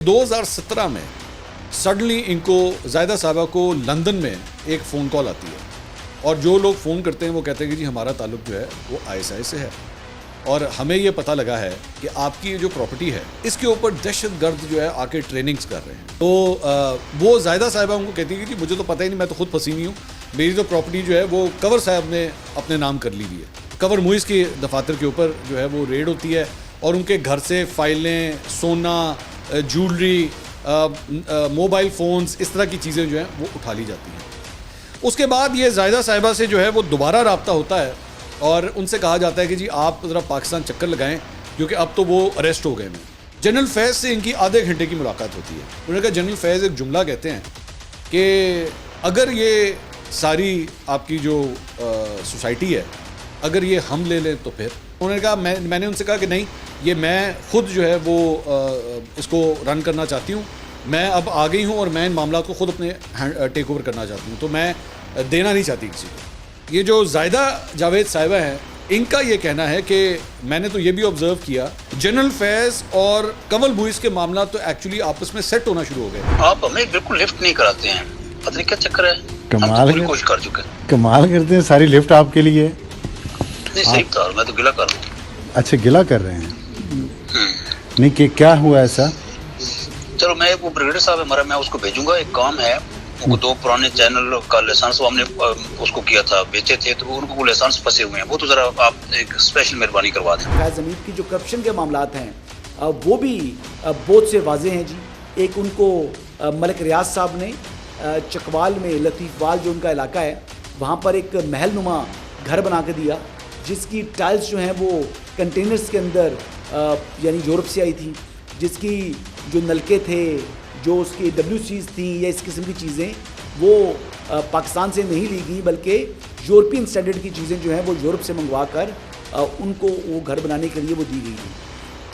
2017 میں سڈنلی ان کو زاہدہ صاحبہ کو لندن میں ایک فون کال آتی ہے اور جو لوگ فون کرتے ہیں وہ کہتے ہیں کہ جی ہمارا تعلق جو ہے وہ ISI سے ہے اور ہمیں یہ پتہ لگا ہے کہ آپ کی جو پراپرٹی ہے اس کے اوپر دہشت گرد جو ہے آ کے ٹریننگز کر رہے ہیں. تو وہ زاہدہ صاحبہ ان کو کہتی ہے کہ جی مجھے تو پتہ ہی نہیں, میں تو خود پھنسی نہیں ہوں, میری تو پراپرٹی جو ہے وہ کنور صاحب نے اپنے نام کر لی ہوئی ہے. کنور موئز کے دفاتر کے اوپر جو ہے وہ ریڈ ہوتی ہے اور ان کے گھر سے فائلیں, سونا, جولری, موبائل فونز, اس طرح کی چیزیں جو ہیں وہ اٹھا لی جاتی ہیں. اس کے بعد یہ زاہدہ صاحبہ سے جو ہے وہ دوبارہ رابطہ ہوتا ہے اور ان سے کہا جاتا ہے کہ جی آپ ذرا پاکستان چکر لگائیں کیونکہ اب تو وہ اریسٹ ہو گئے ہیں. جنرل فیض سے ان کی آدھے گھنٹے کی ملاقات ہوتی ہے. انہوں نے کہا جنرل فیض ایک جملہ کہتے ہیں کہ اگر یہ ساری آپ کی جو سوسائٹی ہے اگر یہ ہم لے لیں تو پھر. انہوں نے کہا میں نے ان سے کہا کہ نہیں, یہ میں خود جو ہے وہ اس کو رن کرنا چاہتی ہوں, میں اب آ گئی ہوں اور میں ان معاملات کو خود اپنے ٹیک اوور کرنا چاہتی ہوں, تو میں دینا نہیں چاہتی کسی کو. یہ جو زاہدہ جاوید صاحبہ ہیں ان کا یہ کہنا ہے کہ میں نے تو یہ بھی آبزرو کیا جنرل فیض اور کنول بوئز کے معاملات تو ایکچولی آپس میں سیٹ ہونا شروع ہو گئے. آپ ہمیں بالکل لفٹ نہیں کراتے ہیں, پتہ نہیں کیا چکر ہے. کمال پوری کوشش کر چکے ہیں, کمال کرتے ہیں, ساری لفٹ آپ کے لیے. نہیں صحیح بتا رہا, میں تو گلہ کر رہا ہوں. اچھا گلا کر رہے ہیں, نہیں کہ کیا ہوا ایسا؟ چلو میں وہ بریگیڈر صاحب ہے ہمارا, میں اس کو بھیجوں گا. ایک کام ہے, ان کو 2 پرانے چینل کا لائسنس ہم نے اس کو کیا تھا, بیچے تھے, تو ان کو وہ لائسنس پھنسے ہوئے ہیں. وہ تو ذرا آپ ایک اسپیشل مہربانی کروا دیں. فیض حمید کی جو کرپشن کے معاملات ہیں وہ بھی بہت سے واضح ہیں جی. ایک ان کو ملک ریاض صاحب نے چکوال میں لطیف وال جو ان کا علاقہ ہے وہاں پر ایک محل نما گھر بنا کے دیا جس کی ٹائلز جو ہیں وہ کنٹینرز کے اندر یعنی یورپ سے آئی تھی, جس کی جو نلکے تھے, جو اس کی WC's تھیں یا اس قسم کی چیزیں وہ پاکستان سے نہیں لی گئی بلکہ یورپین اسٹینڈرڈ کی چیزیں جو ہیں وہ یورپ سے منگوا کر ان کو وہ گھر بنانے کے لیے وہ دی گئی ہیں.